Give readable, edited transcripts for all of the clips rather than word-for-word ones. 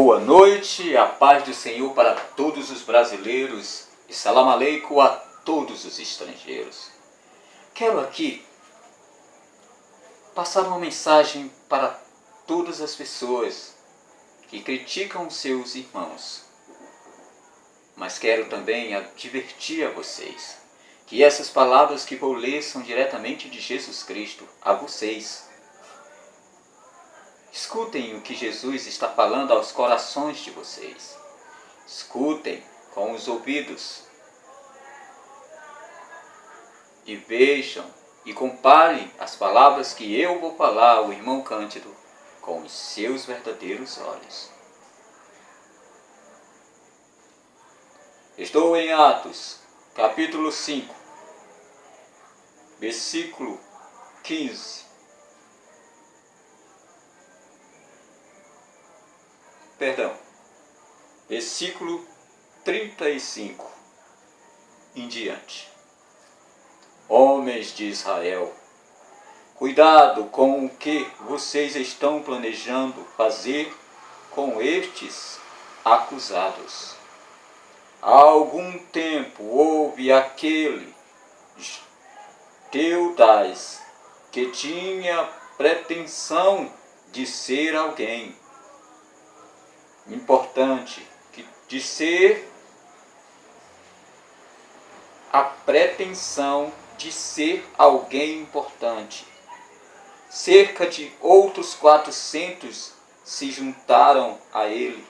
Boa noite, a paz do Senhor para todos os brasileiros e salam aleikum a todos os estrangeiros. Quero aqui passar uma mensagem para todas as pessoas que criticam seus irmãos. Mas quero também advertir a vocês que essas palavras que vou ler são diretamente de Jesus Cristo a vocês. Escutem o que Jesus está falando aos corações de vocês. Escutem com os ouvidos. E vejam e comparem as palavras que eu vou falar ao irmão Cândido com os seus verdadeiros olhos. Estou em Atos, capítulo 5, versículo 15. Versículo 35 em diante. Homens de Israel, cuidado com o que vocês estão planejando fazer com estes acusados. Há algum tempo houve aquele Teudas que tinha pretensão de ser alguém importante, de ser a pretensão de ser alguém importante. Cerca de outros 400 se juntaram a ele,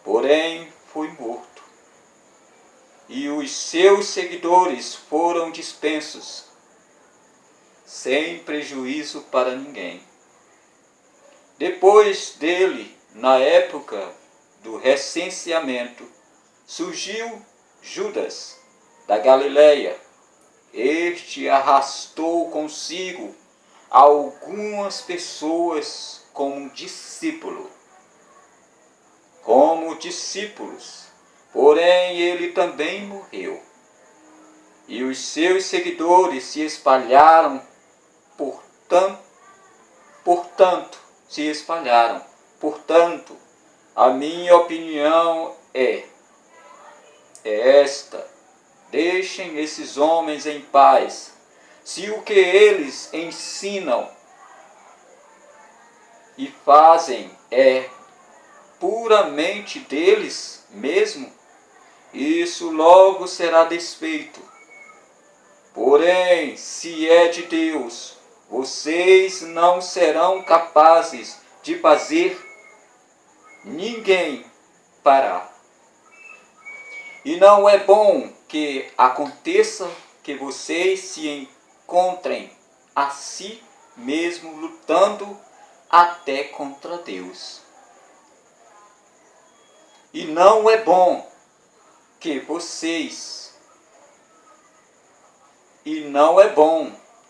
porém foi morto. E os seus seguidores foram dispensos, sem prejuízo para ninguém. Depois dele, na época do recenseamento, surgiu Judas da Galileia. Este arrastou consigo algumas pessoas como discípulos, porém ele também morreu. E os seus seguidores se espalharam, Portanto, a minha opinião é esta: deixem esses homens em paz. Se o que eles ensinam e fazem é puramente deles mesmo, isso logo será desfeito. Porém, se é de Deus, vocês não serão capazes de fazer ninguém parar. E não é bom que aconteça que vocês se encontrem a si mesmo lutando até contra Deus. E não é bom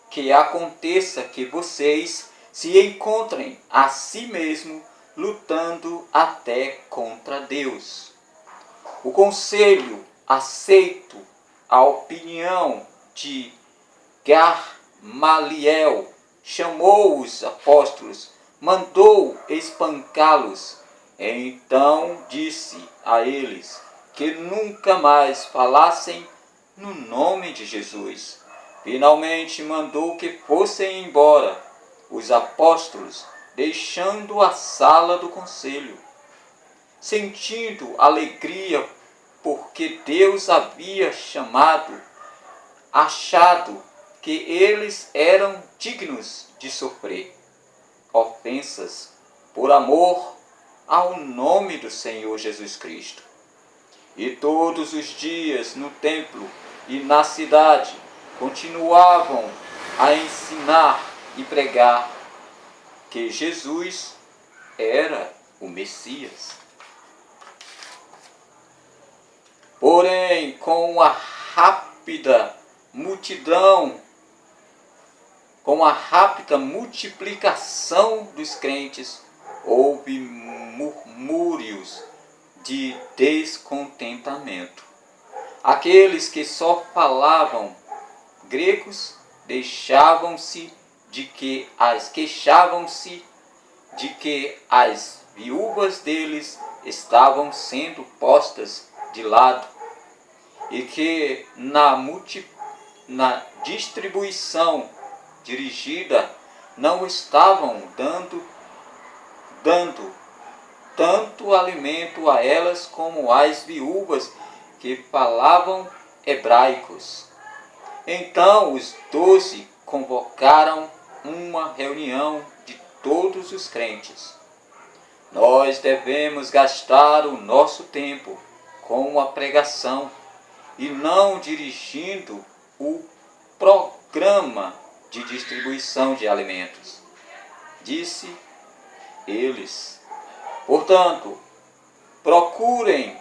que aconteça que vocês se encontrem a si mesmo lutando até contra Deus. O conselho aceito a opinião de Gamaliel, chamou os apóstolos, mandou espancá-los. Então disse a eles que nunca mais falassem no nome de Jesus. Finalmente mandou que fossem embora os apóstolos, deixando a sala do conselho, sentindo alegria porque Deus havia achado que eles eram dignos de sofrer ofensas por amor ao nome do Senhor Jesus Cristo. E todos os dias no templo e na cidade continuavam a ensinar e pregar que Jesus era o Messias. Porém, com a rápida multiplicação dos crentes, houve murmúrios de descontentamento. Aqueles que só falavam gregos queixavam-se de que as viúvas deles estavam sendo postas de lado e que na distribuição dirigida não estavam dando tanto alimento a elas como às viúvas que falavam hebraicos. Então os 12 convocaram uma reunião de todos os crentes. Nós devemos gastar o nosso tempo com a pregação e não dirigindo o programa de distribuição de alimentos, disse eles. Portanto, procurem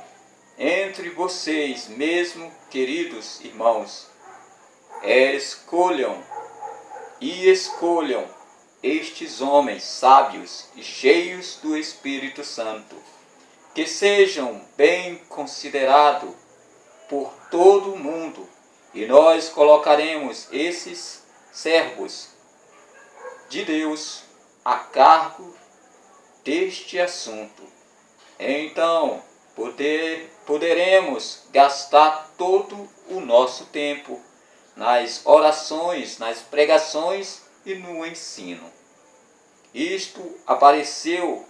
entre vocês mesmo, queridos irmãos, escolham estes homens sábios e cheios do Espírito Santo, que sejam bem considerados por todo o mundo, e nós colocaremos esses servos de Deus a cargo deste assunto. Então, poderemos gastar todo o nosso tempo nas orações, nas pregações e no ensino. Isto apareceu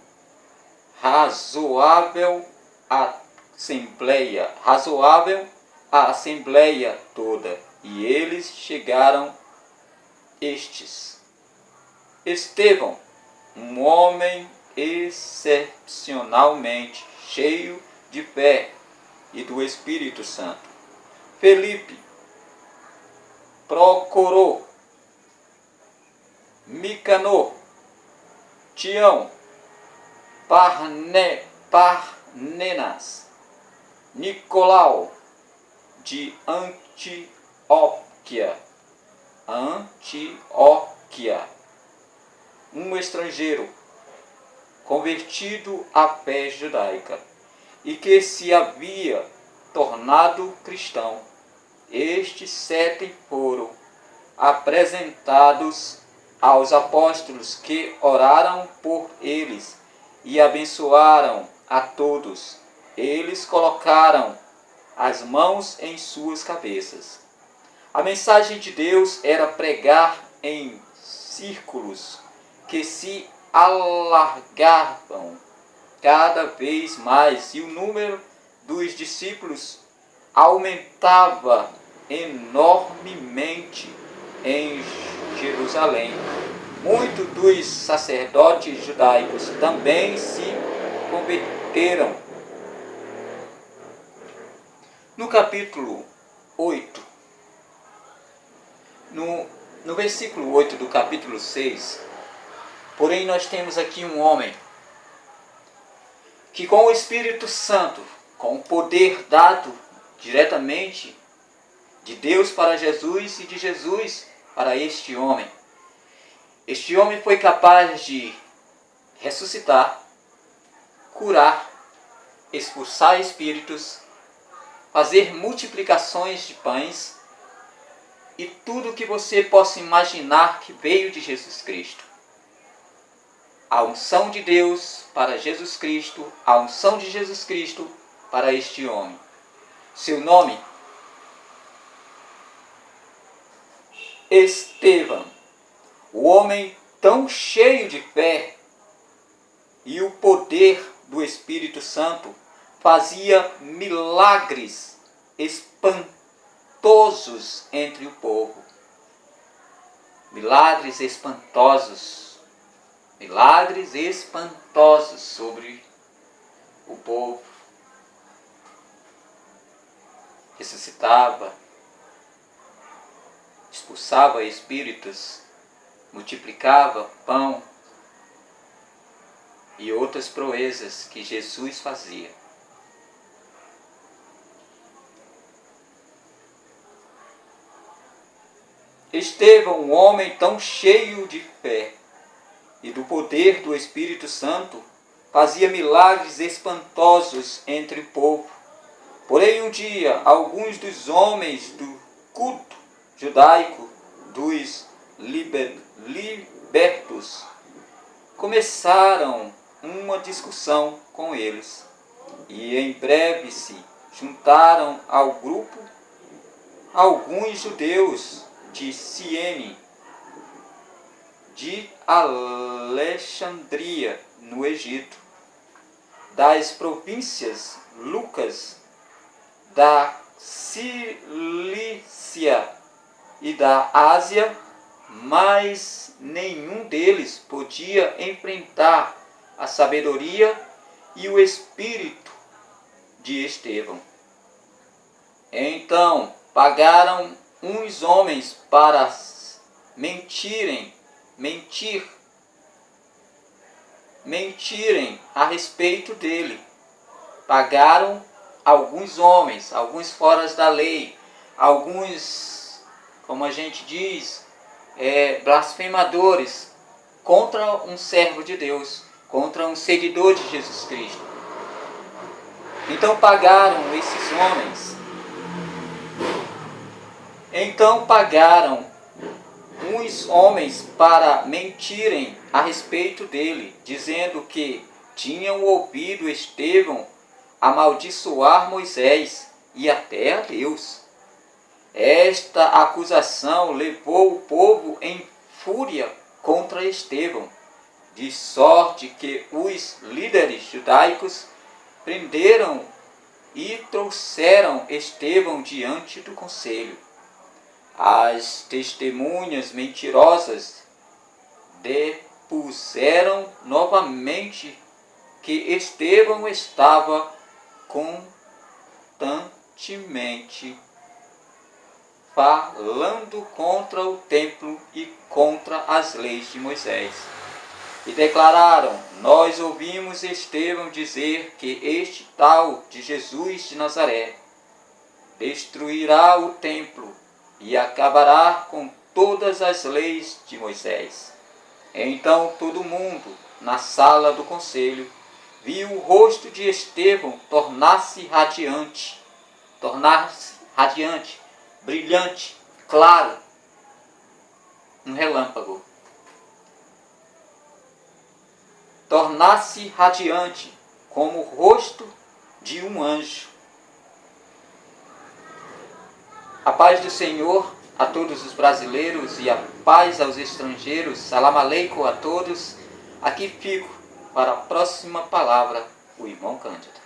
razoável à assembleia toda, e eles chegaram Estevão, um homem excepcionalmente cheio de fé e do Espírito Santo. Felipe, Procurou, Nicanor, Tião, Parmenas, Nicolau de Antioquia, um estrangeiro convertido à fé judaica e que se havia tornado cristão. Estes 7 foram apresentados aos apóstolos, que oraram por eles e abençoaram a todos. Eles colocaram as mãos em suas cabeças. A mensagem de Deus era pregar em círculos que se alargavam cada vez mais, e o número dos discípulos aumentava enormemente em Jerusalém. Muitos dos sacerdotes judaicos também se converteram. No capítulo 8, no versículo 8 do capítulo 6, porém nós temos aqui um homem que, com o Espírito Santo, com o poder dado diretamente de Deus para Jesus e de Jesus para este homem foi capaz de ressuscitar, curar, expulsar espíritos, fazer multiplicações de pães e tudo que você possa imaginar que veio de Jesus Cristo. A unção de Deus para Jesus Cristo, a unção de Jesus Cristo para este homem. Seu nome? Estevão, o homem tão cheio de fé e o poder do Espírito Santo, fazia milagres espantosos entre o povo. Milagres espantosos sobre o povo. Ressuscitava, expulsava espíritos, multiplicava pão e outras proezas que Jesus fazia. Estevão, um homem tão cheio de fé e do poder do Espírito Santo, fazia milagres espantosos entre o povo. Porém, um dia, alguns dos homens do culto judaico, dos libertos, começaram uma discussão com eles. E em breve se juntaram ao grupo alguns judeus de Ciene, de Alexandria, no Egito, das províncias Lucas, da Cilícia e da Ásia, mas nenhum deles podia enfrentar a sabedoria e o espírito de Estevão. Então pagaram uns homens para mentirem a respeito dele. Pagaram alguns homens, alguns fora da lei, alguns, como a gente diz, blasfemadores, contra um servo de Deus, contra um seguidor de Jesus Cristo. Então pagaram esses homens. Então pagaram uns homens para mentirem a respeito dele, dizendo que tinham ouvido Estevão amaldiçoar Moisés e até a Deus. Esta acusação levou o povo em fúria contra Estevão, de sorte que os líderes judaicos prenderam e trouxeram Estevão diante do conselho. As testemunhas mentirosas depuseram novamente que Estevão estava constantemente falando contra o templo e contra as leis de Moisés. E declararam: nós ouvimos Estevão dizer que este tal de Jesus de Nazaré destruirá o templo e acabará com todas as leis de Moisés. Então todo mundo, na sala do conselho, viu o rosto de Estevão tornar-se radiante, brilhante, claro, um relâmpago. Tornar-se radiante, como o rosto de um anjo. A paz do Senhor a todos os brasileiros e a paz aos estrangeiros. Salam aleikum a todos. Aqui fico para a próxima palavra, o irmão Cândido.